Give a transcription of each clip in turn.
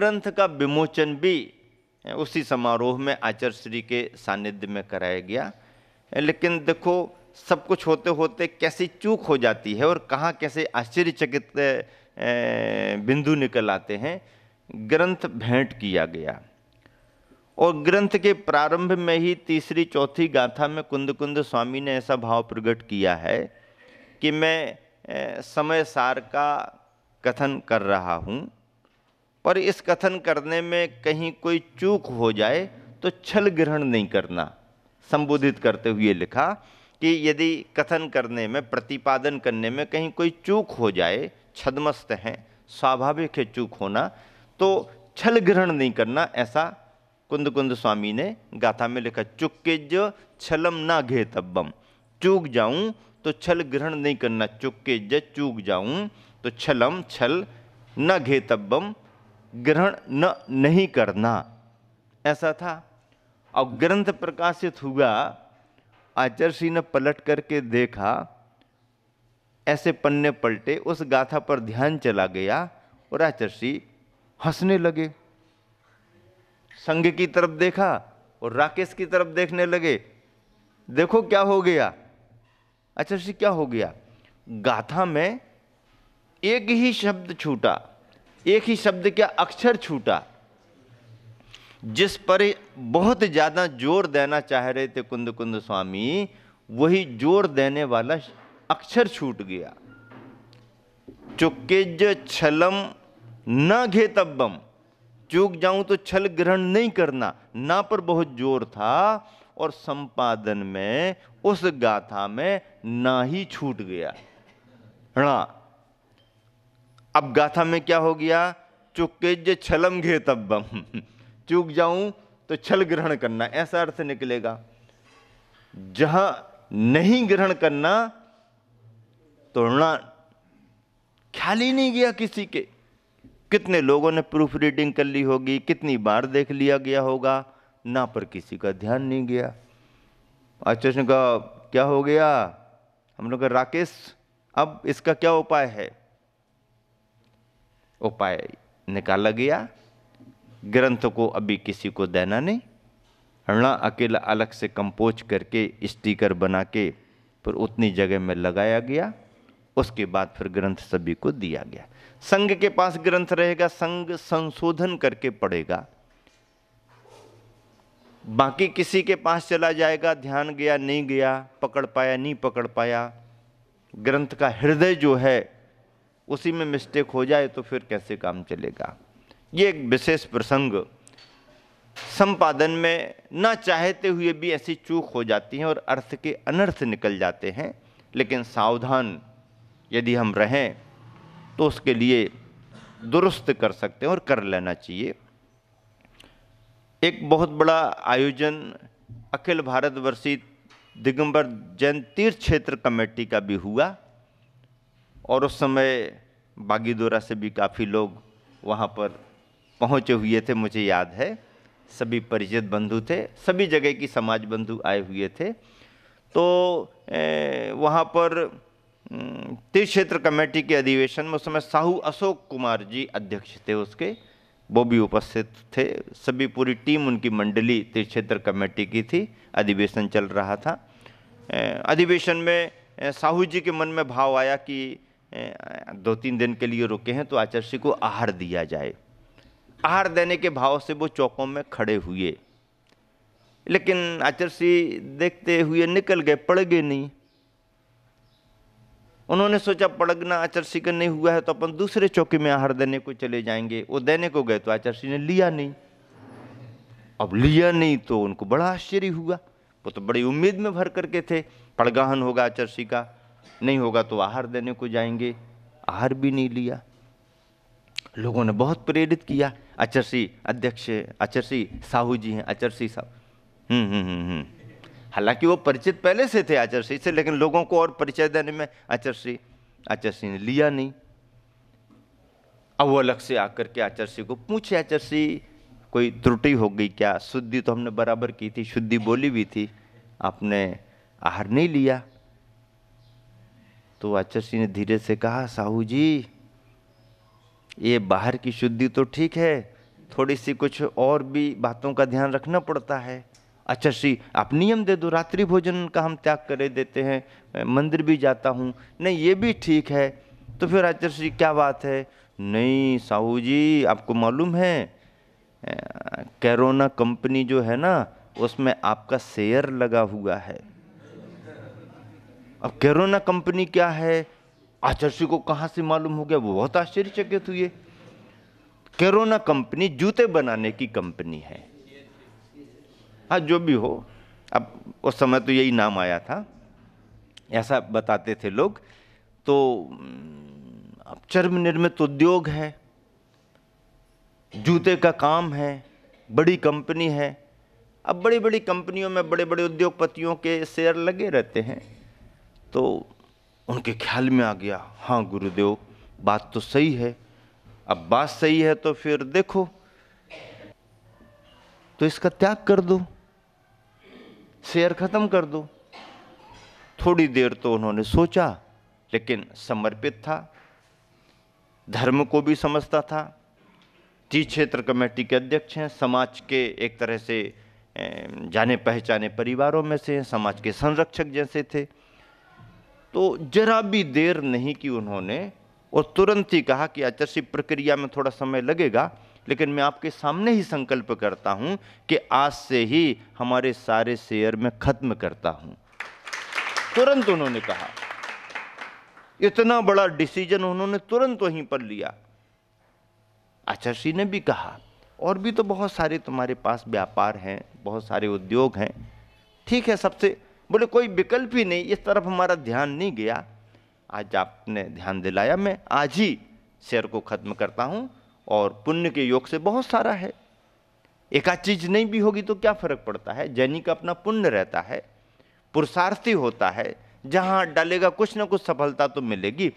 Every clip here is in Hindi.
ग्रंथ का विमोचन भी उसी समारोह में आचार्य श्री के सानिध्य में कराया गया। लेकिन देखो सब कुछ होते होते कैसी चूक हो जाती है और कहाँ कैसे आश्चर्यचकित बिंदु निकल आते हैं। ग्रंथ भेंट किया गया और ग्रंथ के प्रारंभ में ही तीसरी चौथी गाथा में कुंद कुंद स्वामी ने ऐसा भाव प्रकट किया है कि मैं समय सार का कथन कर रहा हूँ, पर इस कथन करने में कहीं कोई चूक हो जाए तो छल ग्रहण नहीं करना। संबोधित करते हुए लिखा कि यदि कथन करने में, प्रतिपादन करने में कहीं कोई चूक हो जाए, छदमस्त हैं, स्वाभाविक है चूक होना, तो छल ग्रहण नहीं करना, ऐसा कुंद कुंद स्वामी ने गाथा में लिखा। चुक्के जो छलम ना घेतब्बम, चूक जाऊं तो छल ग्रहण नहीं करना। चुक्के ज चूक जाऊं तो छलम छल न घेतब्बम, ग्रहण न नहीं करना, ऐसा था। अब ग्रंथ प्रकाशित हुआ, आचार्य श्री ने पलट करके देखा, ऐसे पन्ने पलटे, उस गाथा पर ध्यान चला गया और आचार्य श्री हंसने लगे। संघ की तरफ देखा और राकेश की तरफ देखने लगे। देखो क्या हो गया, आचार्य श्री क्या हो गया। गाथा में एक ही शब्द छूटा, एक ही शब्द क्या अक्षर छूटा, जिस पर बहुत ज्यादा जोर देना चाह रहे थे कुंद कुंद स्वामी, वही जोर देने वाला अक्षर छूट गया। चुक्केज छलम न घेतब्बम, चूक जाऊं तो छल ग्रहण नहीं करना, ना पर बहुत जोर था और संपादन में उस गाथा में ना ही छूट गया। हाँ, अब गाथा में क्या हो गया, चुक्केज छलम घेतब्बम, चूक जाऊं तो छल ग्रहण करना, ऐसा अर्थ निकलेगा। जहां नहीं ग्रहण करना तो ना, ख्याल ही नहीं गया किसी के। कितने लोगों ने प्रूफ रीडिंग कर ली होगी, कितनी बार देख लिया गया होगा, ना पर किसी का ध्यान नहीं गया। आचार्य ने कहा क्या हो गया, हम लोग कहा राकेश अब इसका क्या उपाय है। उपाय निकाला गया, ग्रंथ को अभी किसी को देना नहीं, हरना अकेला अलग से कंपोज करके स्टिकर बना के फिर उतनी जगह में लगाया गया। उसके बाद फिर ग्रंथ सभी को दिया गया। संघ के पास ग्रंथ रहेगा, संघ संशोधन करके पढ़ेगा, बाकी किसी के पास चला जाएगा, ध्यान गया नहीं गया, पकड़ पाया नहीं पकड़ पाया, ग्रंथ का हृदय जो है उसी में मिस्टेक हो जाए तो फिर कैसे काम चलेगा। ये एक विशेष प्रसंग, संपादन में ना चाहते हुए भी ऐसी चूक हो जाती है और अर्थ के अनर्थ निकल जाते हैं। लेकिन सावधान यदि हम रहें तो उसके लिए दुरुस्त कर सकते हैं और कर लेना चाहिए। एक बहुत बड़ा आयोजन अखिल भारतवर्षीय दिगंबर जैन तीर्थ क्षेत्र कमेटी का भी हुआ और उस समय बागीदोरा से भी काफ़ी लोग वहाँ पर पहुँचे हुए थे, मुझे याद है। सभी परिचित बंधु थे, सभी जगह की समाज बंधु आए हुए थे। तो वहाँ पर तीर्थ क्षेत्र कमेटी के अधिवेशन में उस समय साहू अशोक कुमार जी अध्यक्ष थे उसके, वो भी उपस्थित थे। सभी पूरी टीम उनकी मंडली तीर्थ क्षेत्र कमेटी की थी। अधिवेशन चल रहा था। अधिवेशन में साहू जी के मन में भाव आया कि 2-3 दिन के लिए रुके हैं तो आचार्य श्री को आहार दिया जाए। आहार देने के भाव से वो चौकों में खड़े हुए, लेकिन आचार्य श्री देखते हुए निकल गए, पड़ गए नहीं। उन्होंने सोचा पड़गना आचार्य श्री का नहीं हुआ है तो अपन दूसरे चौके में आहार देने को चले जाएंगे। वो देने को गए तो आचार्य श्री ने लिया नहीं। अब लिया नहीं तो उनको बड़ा आश्चर्य हुआ, वो तो बड़ी उम्मीद में भर करके थे, पड़गाहन होगा आचार्य श्री का, नहीं होगा तो आहार देने को जाएंगे। आहार भी नहीं लिया। लोगों ने बहुत प्रेरित किया, आचार्य श्री अध्यक्ष, आचार्य श्री साहू जी हैं, आचार्य श्री साहू। हालांकि वो परिचित पहले से थे आचार्य श्री से, लेकिन लोगों को और परिचय देने में आचार्य श्री ने लिया नहीं। अब वो अलग से आकर के आचार्य श्री को पूछे, आचार्य श्री कोई त्रुटि हो गई क्या, शुद्धि तो हमने बराबर की थी, शुद्धि बोली भी थी, आपने आहार नहीं लिया। तो आचार्य श्री ने धीरे से कहा, साहू जी ये बाहर की शुद्धि तो ठीक है, थोड़ी सी कुछ और भी बातों का ध्यान रखना पड़ता है। अच्छा श्री आप नियम दे दो, रात्रि भोजन का हम त्याग करे देते हैं, मैं मंदिर भी जाता हूँ। नहीं ये भी ठीक है। तो फिर आचार्य श्री क्या बात है? नहीं साहू जी, आपको मालूम है कैरोना कंपनी जो है ना, उसमें आपका शेयर लगा हुआ है। अब कैरोना कंपनी क्या है आचार्य श्री को कहाँ से मालूम हो गया? वो बहुत आश्चर्यचकित हुए। कैरोना कंपनी जूते बनाने की कंपनी है। हाँ जो भी हो, अब उस समय तो यही नाम आया था, ऐसा बताते थे लोग। तो अब चर्म निर्मित उद्योग है, जूते का काम है, बड़ी कंपनी है। अब बड़ी बड़ी कंपनियों में बड़े बड़े उद्योगपतियों के शेयर लगे रहते हैं। तो उनके ख्याल में आ गया, हाँ गुरुदेव बात तो सही है। अब बात सही है तो फिर देखो, तो इसका त्याग कर दो, शेयर खत्म कर दो। थोड़ी देर तो उन्होंने सोचा, लेकिन समर्पित था, धर्म को भी समझता था, टी क्षेत्र कमेटी के अध्यक्ष हैं, समाज के एक तरह से जाने पहचाने परिवारों में से हैं, समाज के संरक्षक जैसे थे। तो जरा भी देर नहीं की उन्होंने, और तुरंत ही कहा कि आचार्य प्रक्रिया में थोड़ा समय लगेगा, लेकिन मैं आपके सामने ही संकल्प करता हूं कि आज से ही हमारे सारे शेयर में खत्म करता हूं। तुरंत उन्होंने कहा, इतना बड़ा डिसीजन उन्होंने तुरंत वहीं पर लिया। आचार्य ने भी कहा, और भी तो बहुत सारे तुम्हारे पास व्यापार हैं, बहुत सारे उद्योग हैं, ठीक है सबसे, बोले कोई विकल्प ही नहीं, इस तरफ हमारा ध्यान नहीं गया। आज आपने ध्यान दिलाया, मैं आज ही शेयर को खत्म करता हूं। और पुण्य के योग से बहुत सारा है, एक आध चीज नहीं भी होगी तो क्या फर्क पड़ता है, जैनी का अपना पुण्य रहता है, पुरुषार्थी होता है, जहां डालेगा कुछ ना कुछ सफलता तो मिलेगी।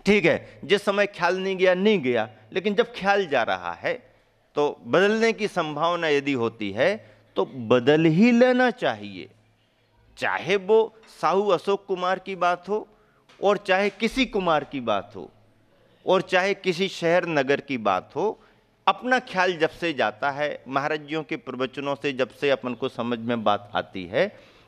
ठीक है, जिस समय ख्याल नहीं गया नहीं गया, लेकिन जब ख्याल जा रहा है तो बदलने की संभावना यदि होती है तो बदल ही लेना चाहिए। चाहे वो साहू अशोक कुमार की बात हो, और चाहे किसी कुमार की बात हो, और चाहे किसी शहर नगर की बात हो, अपना ख्याल जब से जाता है, महाराज जियों के प्रवचनों से जब से अपन को समझ में बात आती है,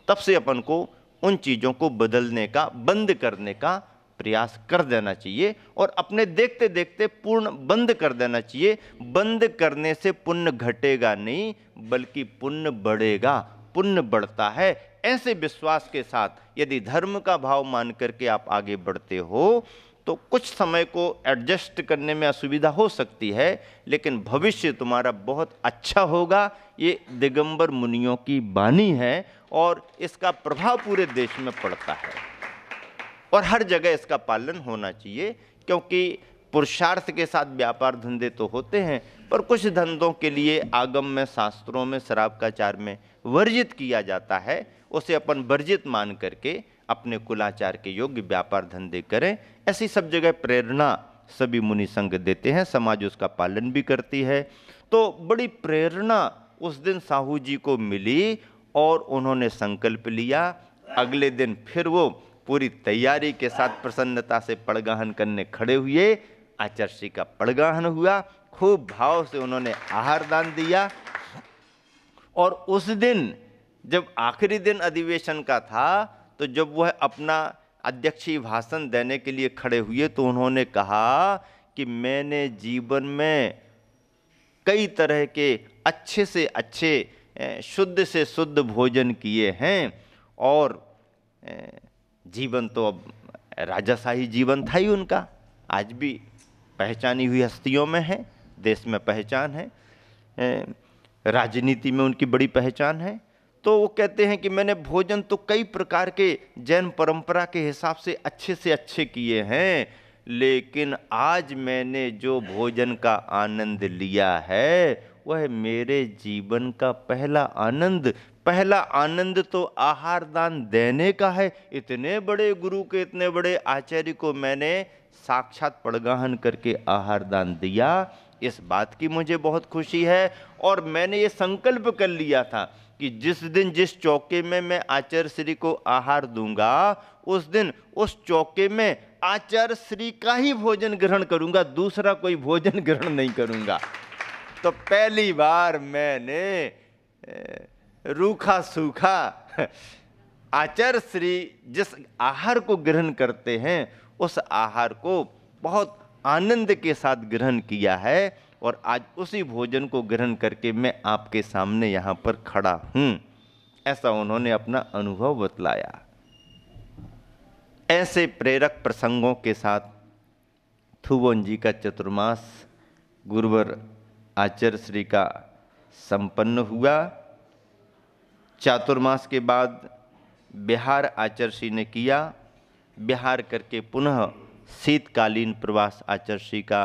तब से अपन को उन चीज़ों को बदलने का, बंद करने का प्रयास कर देना चाहिए, और अपने देखते देखते पूर्ण बंद कर देना चाहिए। बंद करने से पुण्य घटेगा नहीं, बल्कि पुण्य बढ़ेगा, पुण्य बढ़ता है। ऐसे विश्वास के साथ यदि धर्म का भाव मान करके आप आगे बढ़ते हो तो कुछ समय को एडजस्ट करने में असुविधा हो सकती है, लेकिन भविष्य तुम्हारा बहुत अच्छा होगा। ये दिगंबर मुनियों की वाणी है और इसका प्रभाव पूरे देश में पड़ता है, और हर जगह इसका पालन होना चाहिए। क्योंकि पुरुषार्थ के साथ व्यापार धंधे तो होते हैं, पर कुछ धंधों के लिए आगम में, शास्त्रों में, शराब का चार में वर्जित किया जाता है। उसे अपन वर्जित मान करके अपने कुलाचार के योग्य व्यापार धंधे करें। ऐसी सब जगह प्रेरणा सभी मुनि संघ देते हैं, समाज उसका पालन भी करती है। तो बड़ी प्रेरणा उस दिन साहू जी को मिली और उन्होंने संकल्प लिया। अगले दिन फिर वो पूरी तैयारी के साथ प्रसन्नता से पड़गाहन करने खड़े हुए। आचार्य श्री का पड़गाहन हुआ, खूब भाव से उन्होंने आहार दान दिया। और उस दिन जब आखिरी दिन अधिवेशन का था, तो जब वह अपना अध्यक्षीय भाषण देने के लिए खड़े हुए तो उन्होंने कहा कि मैंने जीवन में कई तरह के अच्छे से अच्छे, शुद्ध से शुद्ध भोजन किए हैं, और जीवन तो अब राजाशाही जीवन था ही उनका, आज भी पहचानी हुई हस्तियों में है, देश में पहचान है, राजनीति में उनकी बड़ी पहचान है। तो वो कहते हैं कि मैंने भोजन तो कई प्रकार के जैन परंपरा के हिसाब से अच्छे किए हैं, लेकिन आज मैंने जो भोजन का आनंद लिया है वह मेरे जीवन का पहला आनंद तो आहार दान देने का है। इतने बड़े गुरु के, इतने बड़े आचार्य को मैंने साक्षात पड़गाहन करके आहार दान दिया। इस बात की मुझे बहुत खुशी है, और मैंने ये संकल्प कर लिया था कि जिस दिन जिस चौके में मैं आचार्य श्री को आहार दूंगा, उस दिन उस चौके में आचार्य श्री का ही भोजन ग्रहण करूंगा, दूसरा कोई भोजन ग्रहण नहीं करूंगा। तो पहली बार मैंने रूखा सूखा आचार्य श्री जिस आहार को ग्रहण करते हैं उस आहार को बहुत आनंद के साथ ग्रहण किया है और आज उसी भोजन को ग्रहण करके मैं आपके सामने यहाँ पर खड़ा हूँ। ऐसा उन्होंने अपना अनुभव बतलाया। ऐसे प्रेरक प्रसंगों के साथ थुबोन जी का चतुर्मास गुरुवर आचार्य श्री का संपन्न हुआ। चातुर्मास के बाद बिहार आचार्य श्री ने किया। बिहार करके पुनः शीतकालीन प्रवास आचार्य श्री का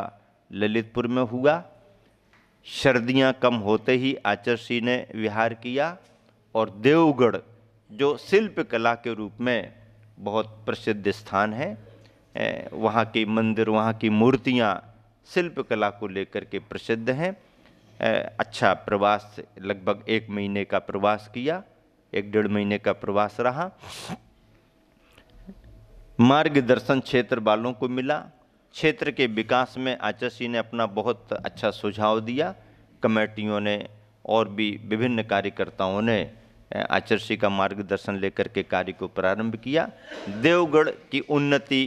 ललितपुर में हुआ। सर्दियां कम होते ही आचार्य श्री ने विहार किया और देवगढ़ जो शिल्प कला के रूप में बहुत प्रसिद्ध स्थान है, वहाँ के मंदिर, वहाँ की मूर्तियाँ शिल्प कला को लेकर के प्रसिद्ध हैं। अच्छा प्रवास, लगभग 1 महीने का प्रवास किया, 1-1.5 महीने का प्रवास रहा। मार्गदर्शन क्षेत्र वालों को मिला। क्षेत्र के विकास में आचार्य श्री ने अपना बहुत अच्छा सुझाव दिया। कमेटियों ने और भी विभिन्न कार्यकर्ताओं ने आचार्य श्री का मार्गदर्शन लेकर के कार्य को प्रारंभ किया। देवगढ़ की उन्नति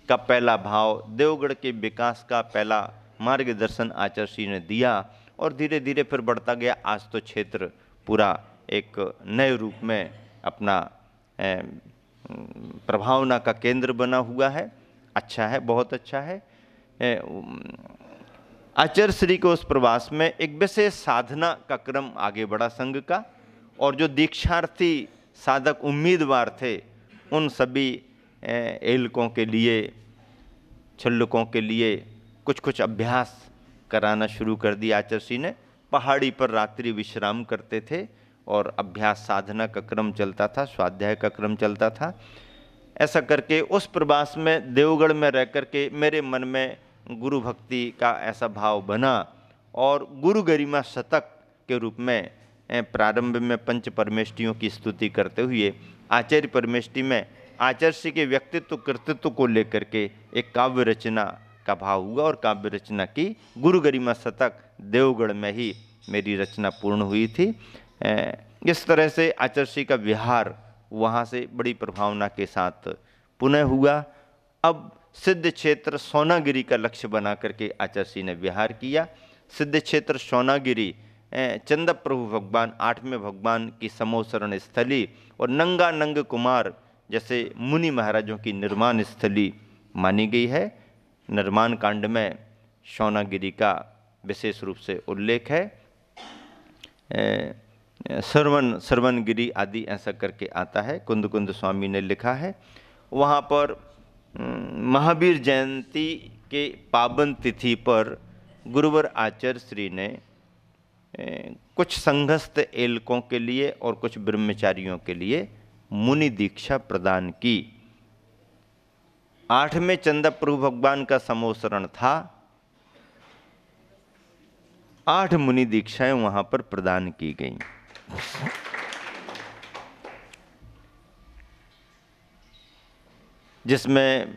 का पहला भाव, देवगढ़ के विकास का पहला मार्गदर्शन आचार्य श्री ने दिया और धीरे धीरे फिर बढ़ता गया। आज तो क्षेत्र पूरा एक नए रूप में अपना प्रभावना का केंद्र बना हुआ है। अच्छा है, बहुत अच्छा है। आचार्य श्री के उस प्रवास में एक विशेष साधना का क्रम आगे बढ़ा संघ का, और जो दीक्षार्थी साधक उम्मीदवार थे उन सभी एलकों के लिए, छल्लकों के लिए कुछ कुछ अभ्यास कराना शुरू कर दिया। आचार्य श्री ने पहाड़ी पर रात्रि विश्राम करते थे और अभ्यास साधना का क्रम चलता था, स्वाध्याय का क्रम चलता था। ऐसा करके उस प्रवास में देवगढ़ में रह कर के मेरे मन में गुरु भक्ति का ऐसा भाव बना और गुरु गरिमा शतक के रूप में प्रारंभ में पंच परमेष्टियों की स्तुति करते हुए आचार्य परमेष्टि में आचार्य श्री के व्यक्तित्व कृतित्व को लेकर के एक काव्य रचना का भाव हुआ और काव्य रचना की। गुरु गरिमा शतक देवगढ़ में ही मेरी रचना पूर्ण हुई थी। इस तरह से आचार्य श्री का विहार वहाँ से बड़ी प्रभावना के साथ पुनः हुआ। अब सिद्ध क्षेत्र सोनागिरी का लक्ष्य बना करके आचार्य श्री ने विहार किया। सिद्ध क्षेत्र सोनागिरी चंद प्रभु भगवान, 8वें भगवान की समोसरण स्थली और नंगा नंग कुमार जैसे मुनि महाराजों की निर्माण स्थली मानी गई है। निर्माण कांड में सोनागिरी का विशेष रूप से उल्लेख है। श्रवणगिरी आदि ऐसा करके आता है, कुंद कुंद स्वामी ने लिखा है। वहाँ पर महावीर जयंती के पावन तिथि पर गुरुवर आचार्य श्री ने कुछ संघस्थ एलकों के लिए और कुछ ब्रह्मचारियों के लिए मुनि दीक्षा प्रदान की। 8वें चंदा प्रभु भगवान का समोसरण था। 8 मुनि दीक्षाएं वहां पर प्रदान की गईं। जिसमें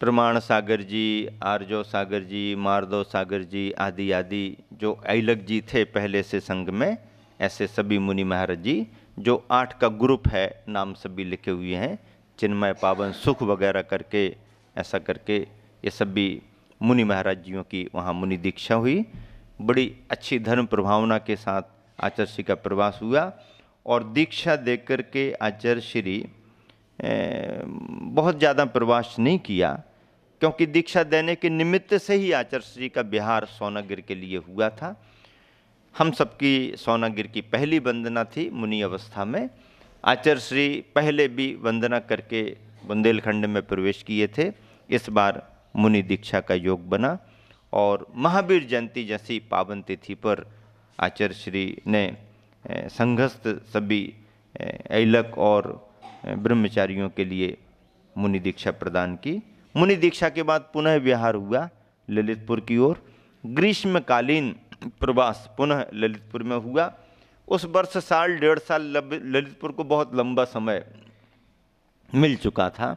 प्रमाण सागर जी, आर्जो सागर जी, मारदो सागर जी आदि आदि जो ऐलक जी थे पहले से संघ में, ऐसे सभी मुनि महाराज जी, जो 8 का ग्रुप है, नाम सभी लिखे हुए हैं, चिन्मय पावन सुख वगैरह करके, ऐसा करके ये सभी मुनि महाराज जियों की वहाँ मुनि दीक्षा हुई। बड़ी अच्छी धर्म प्रभावना के साथ आचार्य श्री का प्रवास हुआ और दीक्षा देकर के आचार्य श्री बहुत ज़्यादा प्रवास नहीं किया, क्योंकि दीक्षा देने के निमित्त से ही आचार्य श्री का बिहार सोनागिर के लिए हुआ था। हम सबकी सोनागिर की पहली वंदना थी मुनि अवस्था में। आचार्य श्री पहले भी वंदना करके बुंदेलखंड में प्रवेश किए थे। इस बार मुनि दीक्षा का योग बना और महावीर जयंती जैसी पावन तिथि पर आचार्य श्री ने संघस्थ सभी ऐलक और ब्रह्मचारियों के लिए मुनि दीक्षा प्रदान की। मुनि दीक्षा के बाद पुनः विहार हुआ ललितपुर की ओर। ग्रीष्मकालीन प्रवास पुनः ललितपुर में हुआ। उस वर्ष 1.5 साल ललितपुर को बहुत लंबा समय मिल चुका था।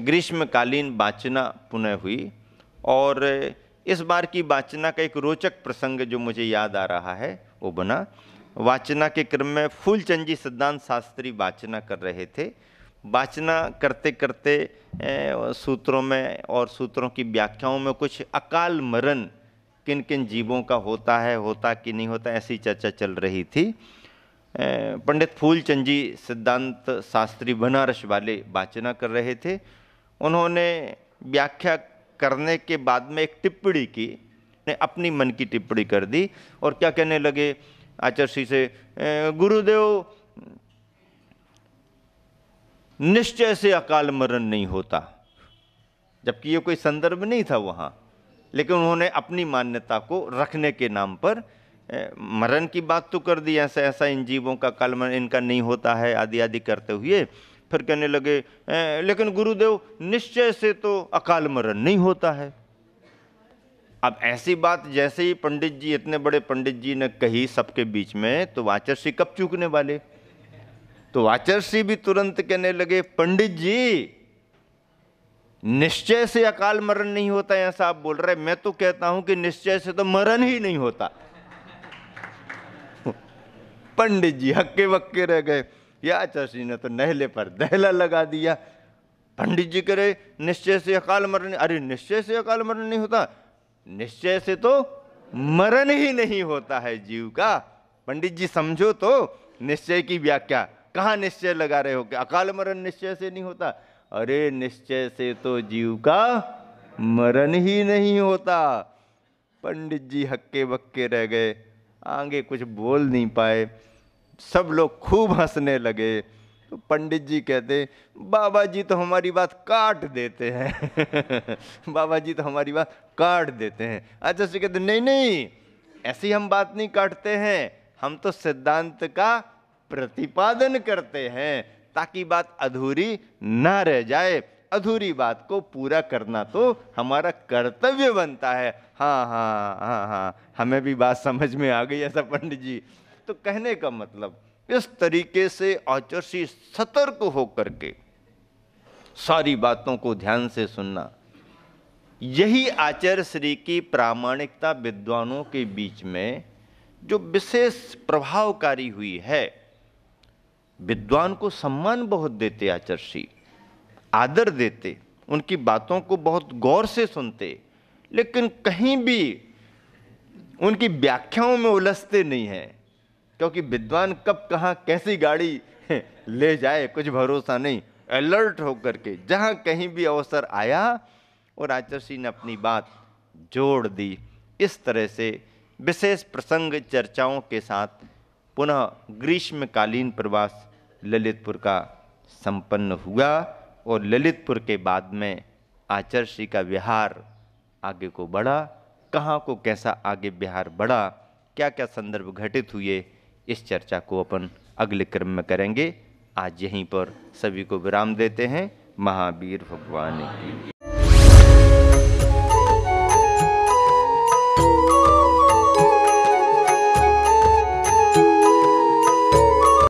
ग्रीष्मकालीन वाचना पुनः हुई और इस बार की वाचना का एक रोचक प्रसंग जो मुझे याद आ रहा है वो बना। वाचना के क्रम में फूलचंद जी सिद्धांत शास्त्री वाचना कर रहे थे। वाचना करते करते सूत्रों में और सूत्रों की व्याख्याओं में कुछ अकाल मरण किन किन जीवों का होता कि नहीं होता, ऐसी चर्चा चल रही थी। पंडित फूलचंद जी सिद्धांत शास्त्री बनारस वाले वाचना कर रहे थे। उन्होंने व्याख्या करने के बाद में एक टिप्पणी की, अपनी मन की टिप्पणी कर दी और क्या कहने लगे आचार्य श्री से, गुरुदेव निश्चय से अकाल मरण नहीं होता, जबकि ये कोई संदर्भ नहीं था वहाँ, लेकिन उन्होंने अपनी मान्यता को रखने के नाम पर मरण की बात तो कर दी, ऐसा ऐसा इन जीवों का अकाल मरण इनका नहीं होता है आदि आदि करते हुए फिर कहने लगे लेकिन गुरुदेव निश्चय से तो अकाल मरण नहीं होता है। अब ऐसी बात जैसे ही पंडित जी, इतने बड़े पंडित जी ने कही सबके बीच में, तो आचार्य कब चूकने वाले। तो आचार्य भी तुरंत कहने लगे, पंडित जी निश्चय से अकाल मरण नहीं होता ऐसा आप बोल रहे, मैं तो कहता हूं कि निश्चय से तो मरण ही नहीं होता। पंडित जी हक्के बक्के रह गए। या आचार्य ने तो नहले पर दहला लगा दिया। पंडित जी करे निश्चय से अकाल मरण, अरे निश्चय से अकाल मरण नहीं होता, निश्चय से तो मरण ही नहीं होता है जीव का। पंडित जी समझो तो निश्चय की व्याख्या, कहाँ निश्चय लगा रहे हो कि अकाल मरण निश्चय से नहीं होता। अरे निश्चय से तो जीव का मरण ही नहीं होता। पंडित जी हक्के बक्के रह गए, आगे कुछ बोल नहीं पाए। सब लोग खूब हंसने लगे। तो पंडित जी कहते, बाबा जी तो हमारी बात काट देते हैं। बाबा जी तो हमारी बात काट देते हैं। अच्छा से कहते, नहीं नहीं ऐसी हम बात नहीं काटते हैं, हम तो सिद्धांत का प्रतिपादन करते हैं ताकि बात अधूरी ना रह जाए। अधूरी बात को पूरा करना तो हमारा कर्तव्य बनता है। हाँ हाँ हाँ हाँ, हमें भी बात समझ में आ गई ऐसा पंडित जी। तो कहने का मतलब इस तरीके से आचार्य सतर्क होकर के सारी बातों को ध्यान से सुनना, यही आचार्य श्री की प्रामाणिकता विद्वानों के बीच में जो विशेष प्रभावकारी हुई है। विद्वान को सम्मान बहुत देते आचार्य श्री, आदर देते, उनकी बातों को बहुत गौर से सुनते, लेकिन कहीं भी उनकी व्याख्याओं में उलझते नहीं हैं, क्योंकि विद्वान कब कहाँ कैसी गाड़ी ले जाए कुछ भरोसा नहीं। अलर्ट होकर के जहाँ कहीं भी अवसर आया और आचार्य ने अपनी बात जोड़ दी। इस तरह से विशेष प्रसंग चर्चाओं के साथ पुनः ग्रीष्मकालीन प्रवास ललितपुर का संपन्न हुआ और ललितपुर के बाद में आचार्य का विहार आगे को बढ़ा। कहाँ को कैसा आगे विहार बढ़ा, क्या क्या संदर्भ घटित हुए, इस चर्चा को अपन अगले क्रम में करेंगे। आज यहीं पर सभी को विराम देते हैं। महावीर भगवान की